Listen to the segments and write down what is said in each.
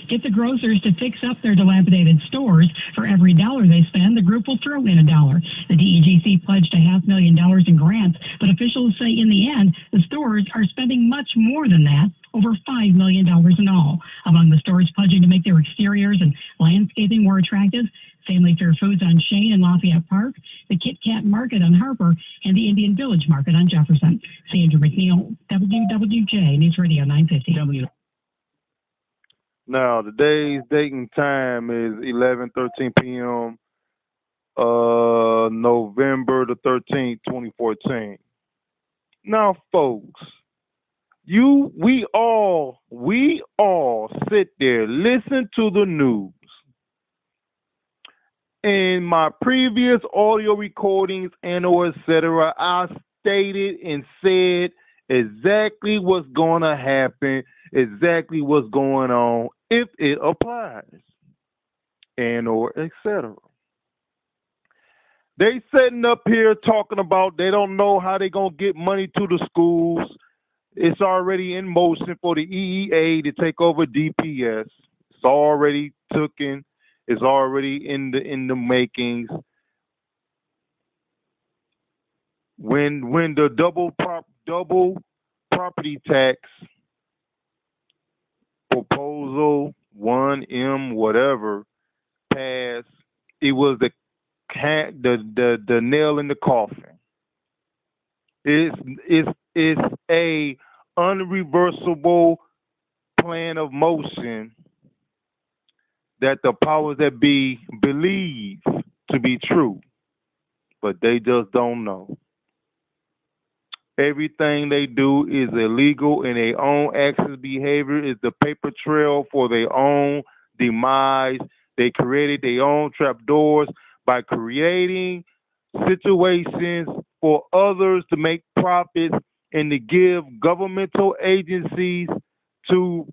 Get the grocers to fix up their dilapidated stores. For every dollar they spend, the group will throw in a dollar. The DEGC pledged $500,000 in grants, but officials say in the end, the stores are spending much more than that, over $5 million in all. Among the stores pledging to make their exteriors and landscaping more attractive, Family Fair Foods on Shane and Lafayette Park, the Kit Kat Market on Harper, and the Indian Village Market on Jefferson. Sandra McNeil, WWJ News Radio 950. Now, today's date and time is 11:13 p.m., November the 13th, 2014. Now, folks, we all sit there, listen to the news. In my previous audio recordings and or etc., I stated and said exactly what's going to happen, exactly what's going on if it applies, and or etc. They sitting up here talking about they don't know how they going to get money to the schools. It's already in motion for the EEA to take over DPS. It's already taken. It's already in the makings. When the double property tax proposal 1M whatever passed, it was the nail in the coffin. It's a unreversible plan of motion that the powers that be believe to be true, but they just don't know. Everything they do is illegal, and their own actions behavior is the paper trail for their own demise. They created their own trapdoors by creating situations for others to make profits and to give governmental agencies to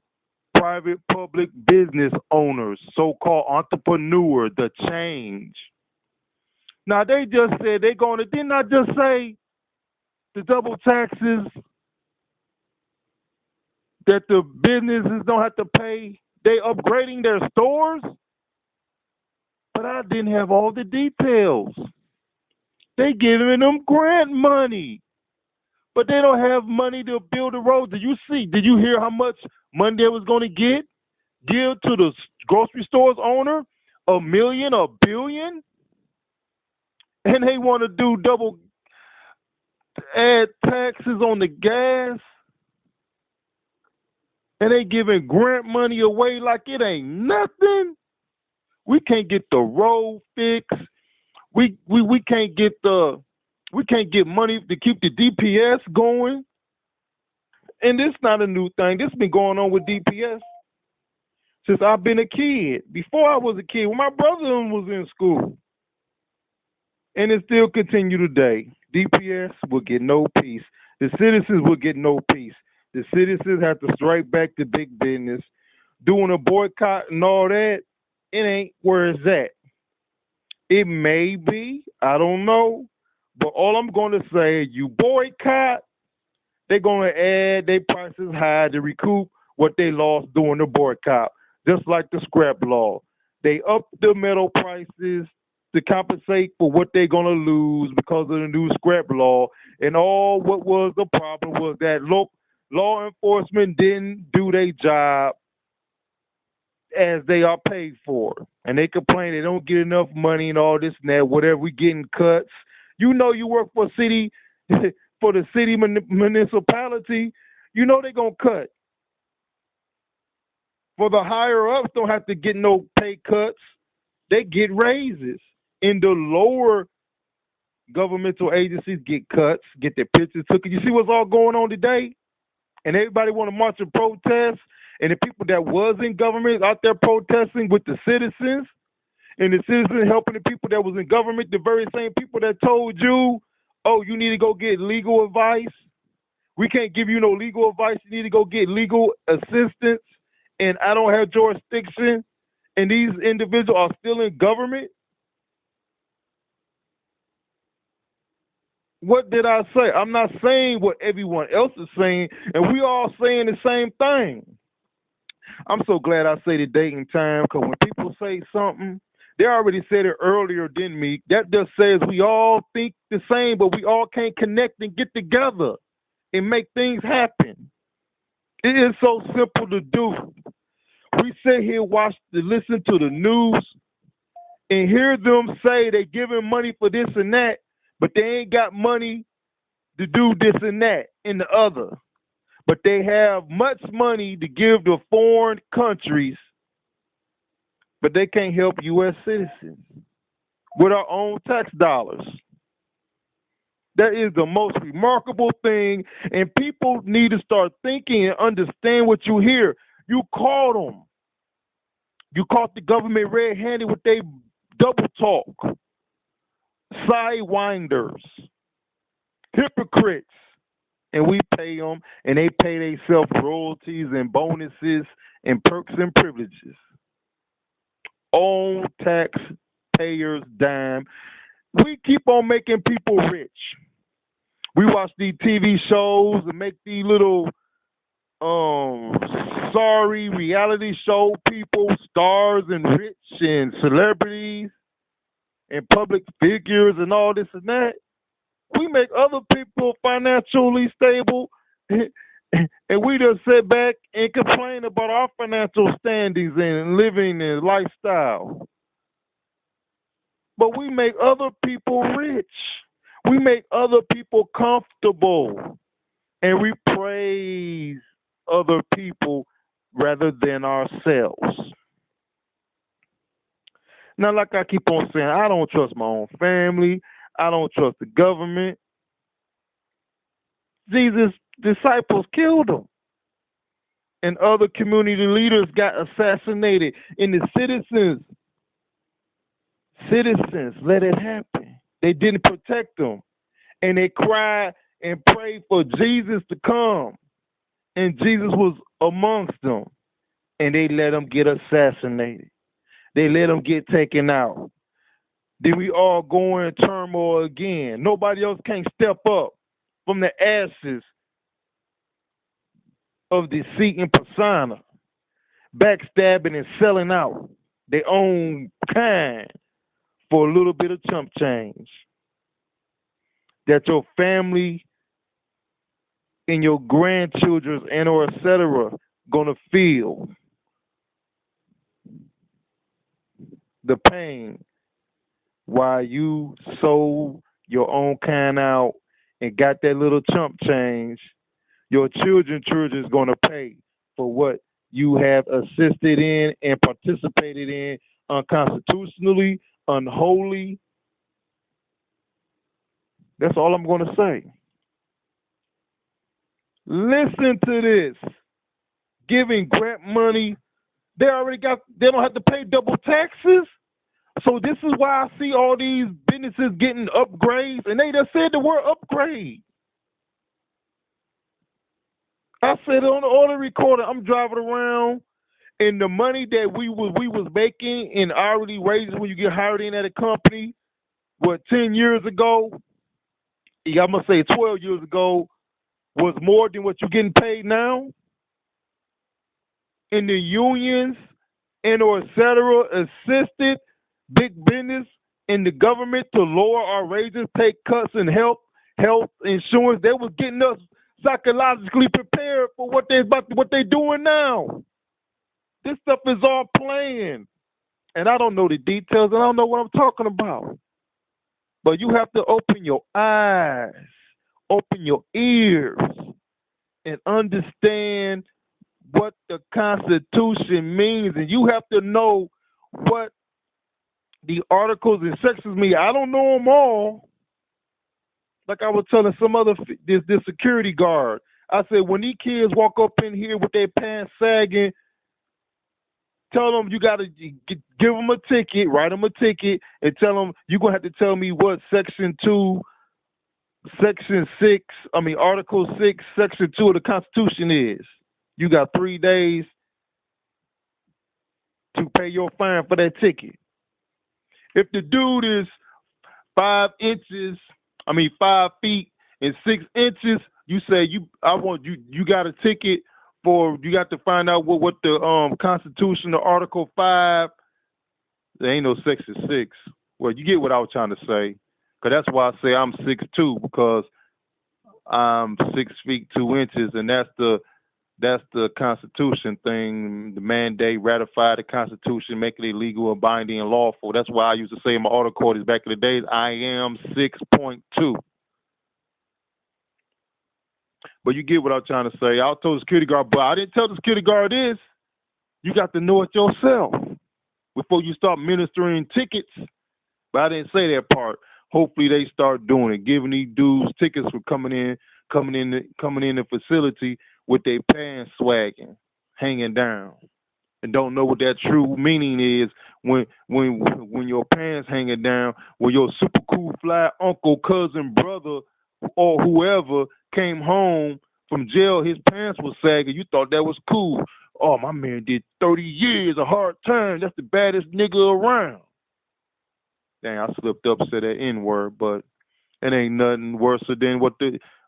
private public business owners, so-called entrepreneurs, the change. Now, they just said they're going to, didn't I just say the double taxes that the businesses don't have to pay? They upgrading their stores? But I didn't have all the details. They giving them grant money, but they don't have money to build the roads. Did you hear how much money they was going to give to the grocery store's owner? $1 million, $1 billion? And they want to do add taxes on the gas, and they giving grant money away like it ain't nothing. We can't get the road fixed. We can't get money to keep the DPS going. And this not a new thing. This been going on with DPS since I've been a kid. Before I was a kid, when my brother was in school. And it still continue today. DPS will get no peace. The citizens will get no peace. The citizens have to strike back to big business. Doing a boycott and all that, it ain't where it's at. It may be, I don't know. But all I'm going to say, you boycott, they're going to add their prices high to recoup what they lost during the boycott. Just like the scrap law. They up the metal prices to compensate for what they're going to lose because of the new scrap law. And all what was the problem was that law enforcement didn't do their job as they are paid for. And they complain they don't get enough money and all this and that, whatever, we getting cuts. You know you work for city, for the city municipality, you know they're going to cut. For the higher ups don't have to get no pay cuts. They get raises. In the lower governmental agencies get cuts, get their pictures took. You see what's all going on today? And everybody want to march and protest. And the people that was in government out there protesting with the citizens, and the citizens helping the people that was in government, the very same people that told you, oh, you need to go get legal advice. We can't give you no legal advice. You need to go get legal assistance. And I don't have jurisdiction. And these individuals are still in government. What did I say? I'm not saying what everyone else is saying, and we all saying the same thing. I'm so glad I say the date and time because when people say something, they already said it earlier than me. That just says we all think the same, but we all can't connect and get together and make things happen. It is so simple to do. We sit here, listen to the news, and hear them say they giving money for this and that, but they ain't got money to do this and that and the other. But they have much money to give to foreign countries, but they can't help U.S. citizens with our own tax dollars. That is the most remarkable thing, and people need to start thinking and understand what you hear. You caught them. You caught the government red-handed with their double talk, sidewinders, hypocrites, and we pay them, and they pay themselves royalties and bonuses and perks and privileges. On taxpayers' dime. We keep on making people rich. We watch these TV shows and make these little sorry reality show people, stars and rich and celebrities and public figures and all this and that. We make other people financially stable and we just sit back and complain about our financial standings and living and lifestyle. But we make other people rich. We make other people comfortable. And we praise other people rather than ourselves. Now, like I keep on saying, I don't trust my own family. I don't trust the government. Jesus' disciples killed him. And other community leaders got assassinated. And the citizens let it happen. They didn't protect them. And they cried and prayed for Jesus to come. And Jesus was amongst them. And they let him get assassinated. They let him get taken out. Then we all go in turmoil again. Nobody else can step up from the ashes of deceit and persona, backstabbing and selling out their own kind for a little bit of chump change. That your family and your grandchildren and or etc. gonna feel the pain while you sold your own kind out and got that little chump change. Your children's gonna pay for what you have assisted in and participated in unconstitutionally, unholy. That's all I'm gonna say. Listen to this. Giving grant money, they don't have to pay double taxes. So this is why I see all these businesses getting upgrades, and they just said the word upgrade. I said on the audio recorder, I'm driving around, and the money that we was making in hourly wages when you get hired in at a company, 10 years ago, yeah, I'm gonna say 12 years ago, was more than what you're getting paid now. And the unions and or et cetera assisted big business and the government to lower our wages, take cuts in health insurance. They was getting us psychologically prepared for what they doing now. This stuff is all playing. And I don't know the details and I don't know what I'm talking about. But you have to open your eyes, open your ears, and understand what the Constitution means. And you have to know what the articles and sections mean. I don't know them all. Like I was telling some other this security guard, I said when these kids walk up in here with their pants sagging, tell them you got to give them a ticket, write them a ticket, and tell them you're going to have to tell me what Article 6, Section 2 of the Constitution is. You got 3 days to pay your fine for that ticket. If the dude is 5 feet and 6 inches, you say you got a ticket for you got to find out what the Constitution, the Article 5. There ain't no Section 6. Well, you get what I was trying to say. Cause that's why I say I'm 6'2", because I'm 6 feet 2 inches, and that's the Constitution thing. The mandate ratify the Constitution, make it illegal and binding and lawful. That's why I used to say in my auto codes back in the days, I am 6.2. But you get what I'm trying to say. I told the security guard, but I didn't tell the security guard this. You got to know it yourself before you start ministering tickets. But I didn't say that part. Hopefully they start doing it, giving these dudes tickets for coming in the facility with their pants swagging, hanging down, and don't know what that true meaning is when your pants hanging down, when your super cool fly uncle, cousin, brother, or whoever came home from jail, his pants was sagging. You thought that was cool. Oh, my man did 30 years, a hard time. That's the baddest nigga around. Dang, I slipped up, said that N-word, but it ain't nothing worse than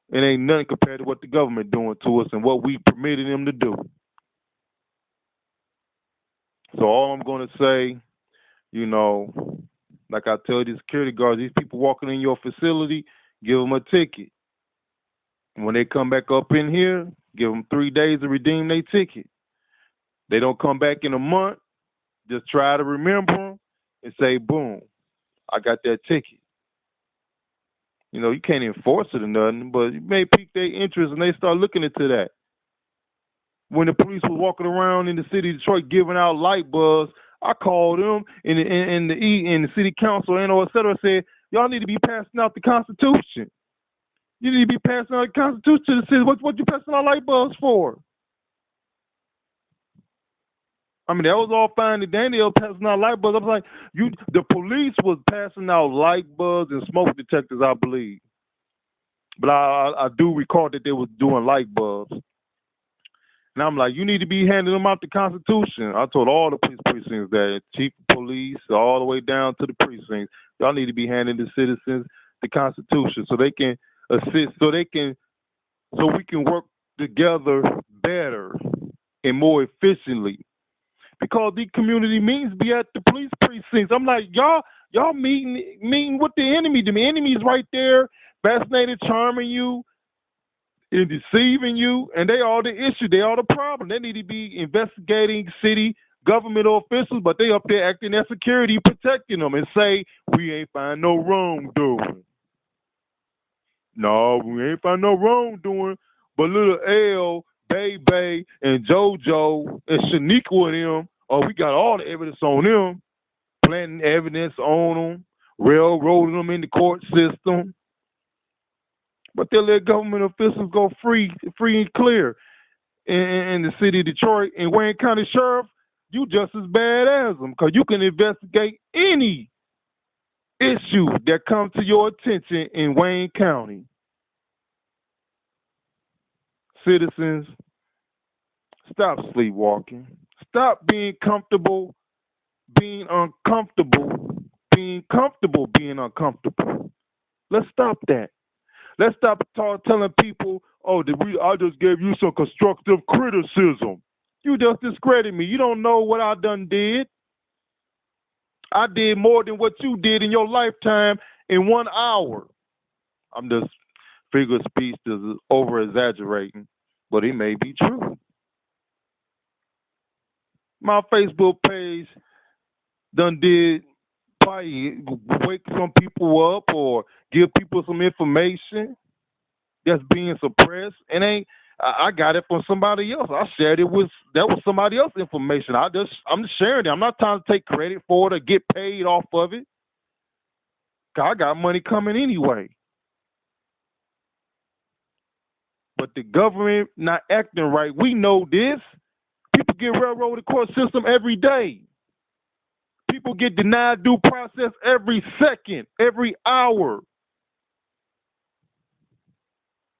it ain't nothing compared to what the government doing to us and what we permitted them to do. So all I'm going to say, like I tell these security guards, these people walking in your facility, give them a ticket. And when they come back up in here, give them 3 days to redeem their ticket. They don't come back in a month, just try to remember them and say, boom, I got that ticket. You can't enforce it or nothing, but it may pique their interest and they start looking into that. When the police was walking around in the city of Detroit giving out light bulbs, I called them in the city council and et cetera, said, y'all need to be passing out the Constitution. You need to be passing out the Constitution to the city. What you passing out light bulbs for? I mean, that was all fine and dandy. They were passing out light bulbs. I was like, the police was passing out light bulbs and smoke detectors, I believe. But I do recall that they was doing light bulbs. And I'm like, you need to be handing them out the Constitution. I told all the police precincts that, chief of police, all the way down to the precincts, y'all need to be handing the citizens the Constitution so they can assist, so we can work together better and more efficiently. Because the community meetings be at the police precincts. I'm like, y'all meeting with the enemy. The enemy's right there, fascinated, charming you, and deceiving you, and they are the issue. They are the problem. They need to be investigating city governmental officials, but they up there acting as security, protecting them, and say, we ain't find no wrongdoing. No, we ain't find no wrongdoing, but little L, Bay, and JoJo, and Shaniqua and them, we got all the evidence on them, planting evidence on them, railroading them in the court system. But they'll let government officials go free and clear in the city of Detroit. And Wayne County Sheriff, you just as bad as them, because you can investigate any issue that comes to your attention in Wayne County. Citizens, stop sleepwalking. Stop being comfortable being uncomfortable, being comfortable being uncomfortable. Let's stop that. Let's stop telling people, I just gave you some constructive criticism. You just discredit me. You don't know what I done did. I did more than what you did in your lifetime in 1 hour. I'm just figure of speech is over exaggerating, but it may be true. My Facebook page done did probably wake some people up or give people some information that's being suppressed. And I got it from somebody else. I shared that was somebody else's information. I'm just sharing it. I'm not trying to take credit for it or get paid off of it. 'Cause I got money coming anyway. But the government not acting right. We know this. People get railroaded court system every day. People get denied due process every second, every hour.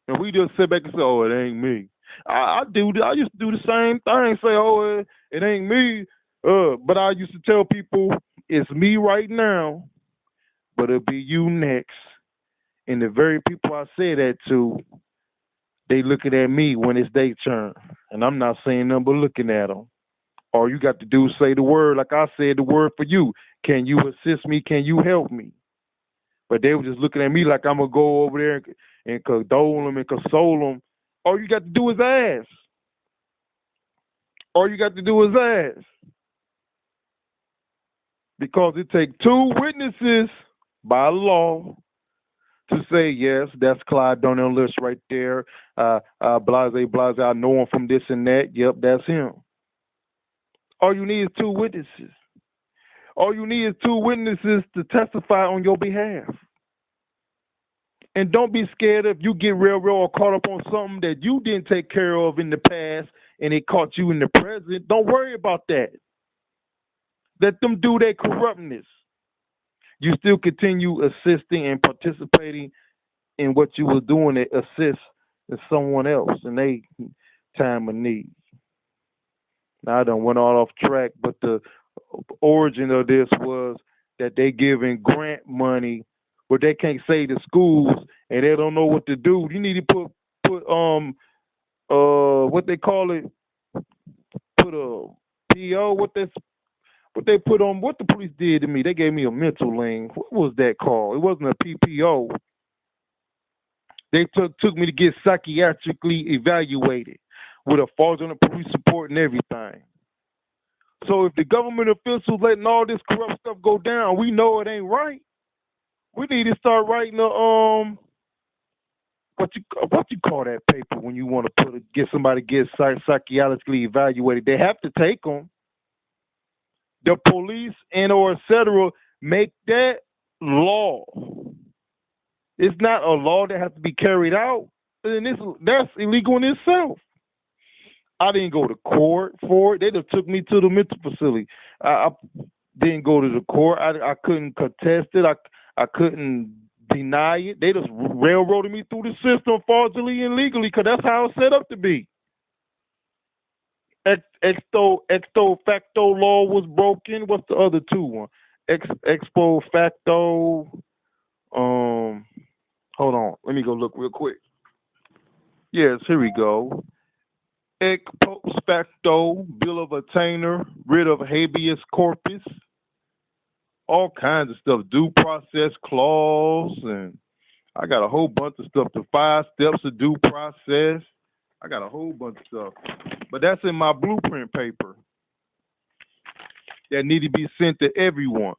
And we just sit back and say, it ain't me. I used to do the same thing, say, it ain't me. But I used to tell people, it's me right now, but it'll be you next. And the very people I say that to, They looking at me when it's their turn, and I'm not saying nothing but looking at them. All you got to do is say the word, like I said the word for you. Can you assist me? Can you help me? But they were just looking at me like I'm gonna go over there and condole them and console them. All you got to do is ask. All you got to do is ask. Because it takes two witnesses by law to say, yes, that's Clyde Darnell List right there. Blase, I know him from this and that. Yep, that's him. All you need is two witnesses. All you need is two witnesses to testify on your behalf. And don't be scared if you get real or caught up on something that you didn't take care of in the past and it caught you in the present. Don't worry about that. Let them do their corruptness. You still continue assisting and participating in what you were doing to assist someone else in their time of need. Now I done went all off track, but the origin of this was that they giving grant money, but they can't say to schools and they don't know what to do. You need to put what they call it, put a PO, what they put on, what the police did to me. They gave me a mental lane. What was that called? It wasn't a PPO. They took me to get psychiatrically evaluated with a fraudulent police report and everything. So if the government officials letting all this corrupt stuff go down, we know it ain't right. We need to start writing a what you call that paper when you want to get somebody to get psychiatrically evaluated. They have to take them. The police and or etc. make that law. It's not a law that has to be carried out, and that's illegal in itself. I didn't go to court for it. They just took me to the mental facility. I didn't go to the court. I couldn't contest it. I couldn't deny it. They just railroaded me through the system fraudulently and legally because that's how it's set up to be. Ex facto law was broken. What's the other two one? Expo facto. Hold on. Let me go look real quick. Yes, here we go. Ex post facto, bill of attainder, writ of habeas corpus, all kinds of stuff, due process clause, and I got a whole bunch of stuff. The 5 steps of due process. I got a whole bunch of stuff, but that's in my blueprint paper that need to be sent to everyone.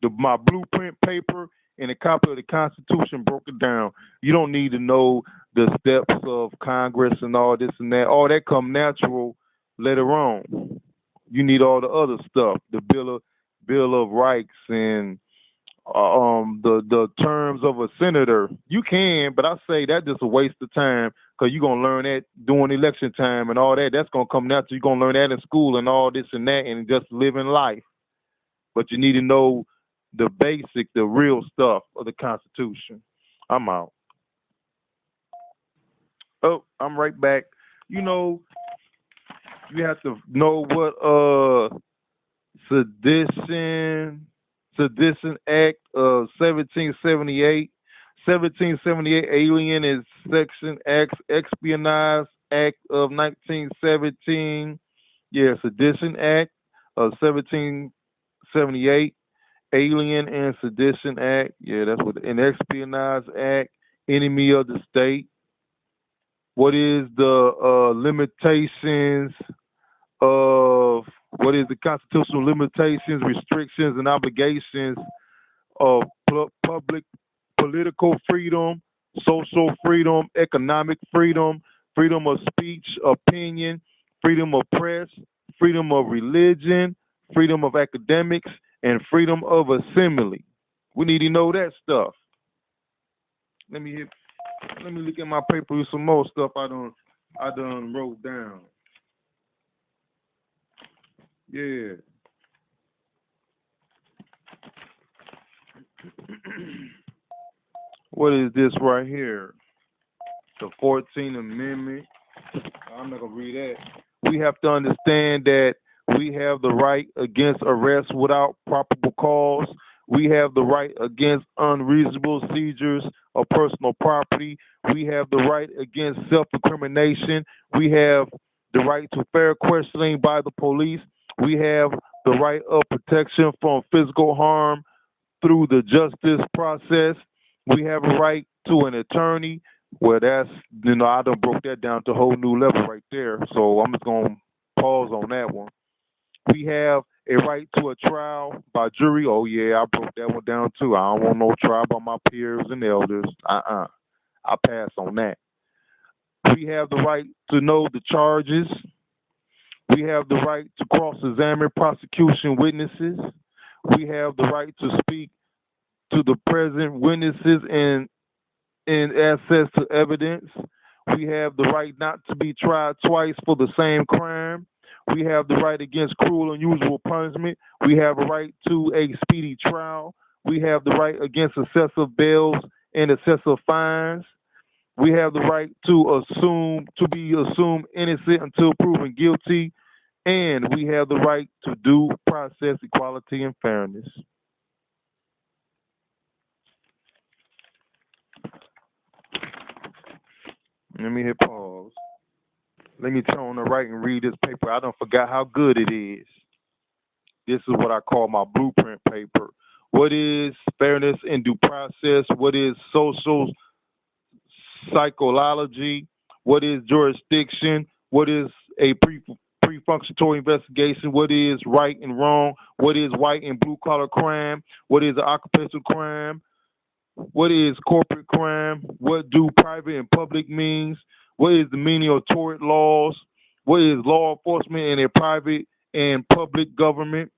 My blueprint paper and a copy of the Constitution broke it down. You don't need to know the steps of Congress and all this and that. All that come natural later on. You need all the other stuff, the Bill of Rights and the terms of a senator. You can, but I say that's just a waste of time because you're gonna learn that during election time and all that. That's gonna come natural. You're gonna learn that in school and all this and that and just living life. But you need to know the basic, the real stuff of the Constitution. I'm out. Oh, I'm right back. You know, you have to know what Sedition Act of 1778. 1778 Alien is Section X, Espionage Act of 1917. Yeah, Sedition Act of 1778. Alien and Sedition Act. Yeah, that's what. An Espionage Act. Enemy of the state. What is the limitations of what is the constitutional limitations, restrictions, and obligations of public political freedom, social freedom, economic freedom, freedom of speech, opinion, freedom of press, freedom of religion, freedom of academics, and freedom of assembly. We need to know that stuff. Let me look at my paper with some more stuff I done wrote down. Yeah. What is this right here? The 14th Amendment. I'm not gonna read that. We have to understand that we have the right against arrest without probable cause. We have the right against unreasonable seizures of personal property. We have the right against self-incrimination. We have the right to fair questioning by the police. We have the right of protection from physical harm through the justice process. We have a right to an attorney. Well, that's, I done broke that down to a whole new level right there. So I'm just going to pause on that one. We have a right to a trial by jury. Oh, yeah, I broke that one down too. I don't want no trial by my peers and elders. I pass on that. We have the right to know the charges. We have the right to cross-examine prosecution witnesses. We have the right to speak to the present witnesses and access to evidence. We have the right not to be tried twice for the same crime. We have the right against cruel and unusual punishment. We have a right to a speedy trial. We have the right against excessive bails and excessive fines. We have the right to be assumed innocent until proven guilty. And we have the right to due process, equality, and fairness. Let me hit pause. Let me turn on the right and read this paper. I don't forgot how good it is. This is what I call my blueprint paper. What is fairness and due process? What is social psychology? What is jurisdiction? What is a pre-functionatory investigation? What is right and wrong? What is white and blue collar crime? What is an occupational crime? What is corporate crime? What do private and public means? What is the meaning of tort laws? What is law enforcement in a private and public government?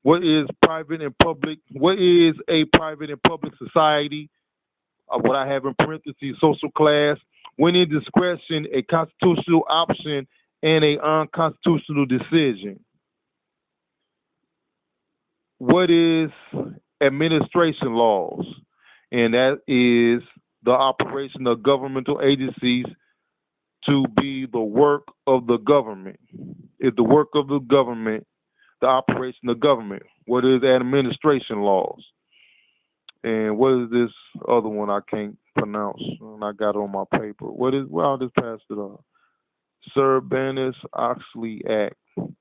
What is private and public? What is a private and public society? What I have in parentheses, social class. When is discretion a constitutional option and a unconstitutional decision? What is administration laws? And that is the operation of governmental agencies to be the work of the government. It's the work of the government, the operation of government. What is administration laws? And what is this other one I can't pronounce? And I got it on my paper. Well, I'll just pass it on. Sarbanes-Oxley Act.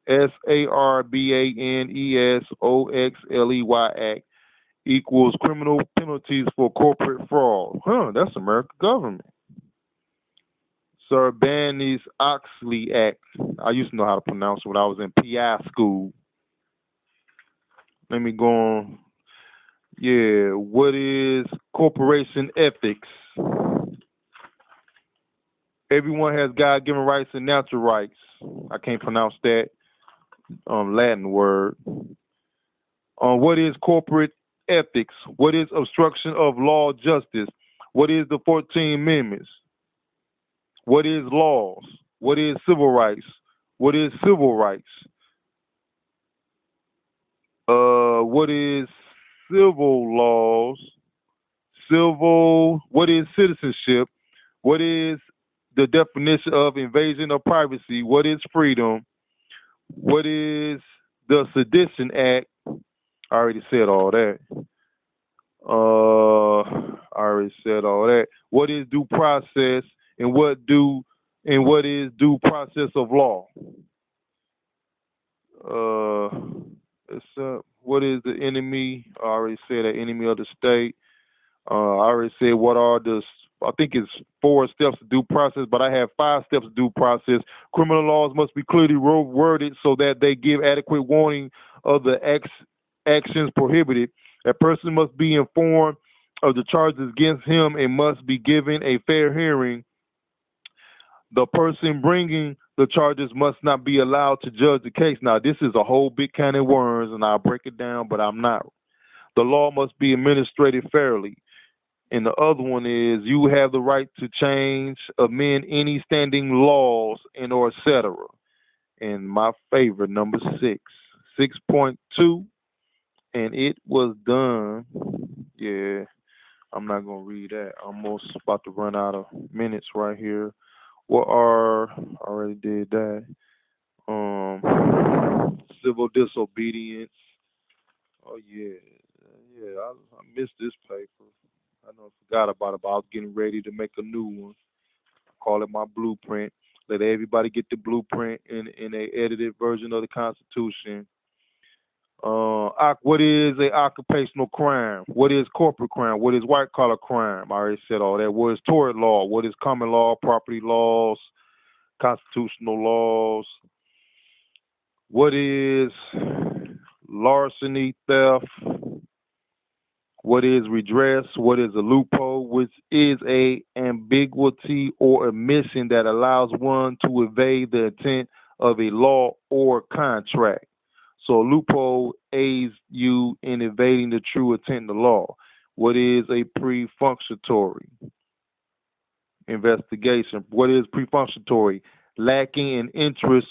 Sarbanesoxley Act equals criminal penalties for corporate fraud. That's American government. Sarbanes-Oxley Act. I used to know how to pronounce it when I was in PI school. Let me go on. Yeah, what is corporation ethics? Everyone has God-given rights and natural rights. I can't pronounce that Latin word. What is corporate ethics? What is obstruction of law justice? What is the 14 Amendments? What is laws? What is civil rights? What is civil rights? What is civil laws? What is citizenship? What is the definition of invasion of privacy? What is freedom? What is the Sedition Act? I already said all that. What is due process and what is due process of law? What is the enemy? I already said that enemy of the state. I already said I think it's 4 steps of due process, but I have 5 steps of due process. Criminal laws must be clearly worded so that they give adequate warning of the actions prohibited. A person must be informed of the charges against him and must be given a fair hearing. The person bringing the charges must not be allowed to judge the case. Now, this is a whole big can of worms, and I'll break it down, but I'm not. The law must be administered fairly. And the other one is you have the right to change, amend any standing laws, and or et cetera. And my favorite, number 6.2, and it was done. Yeah, I'm not going to read that. I'm almost about to run out of minutes right here. I already did that. Civil disobedience. Oh, yeah. I missed this paper. I know I forgot about it, but I was getting ready to make a new one. Call it my blueprint. Let everybody get the blueprint in a edited version of the Constitution. What is a occupational crime? What is corporate crime? What is white collar crime? I already said all that. What is tort law? What is common law, property laws, constitutional laws? What is larceny, theft? What is redress? What is a loophole? Which is a ambiguity or omission that allows one to evade the intent of a law or contract. So a loophole aids you in evading the true intent of the law. What is a prefunctory investigation? What is prefunctory? Lacking in interest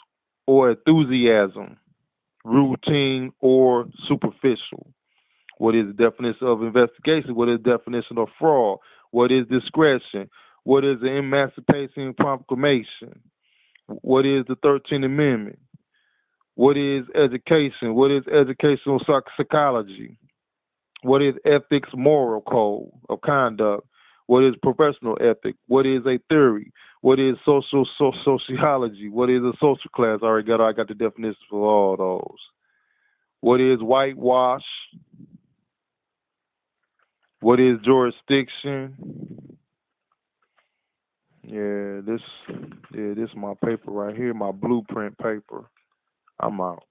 or enthusiasm, routine or superficial. What is the definition of investigation? What is the definition of fraud? What is discretion? What is the Emancipation Proclamation? What is the 13th Amendment? What is education? What is educational psychology? What is ethics, moral code of conduct? What is professional ethic? What is a theory? What is sociology? What is a social class? I got the definitions for all those. What is whitewash? What is jurisdiction? This is my paper right here, my blueprint paper. I'm out.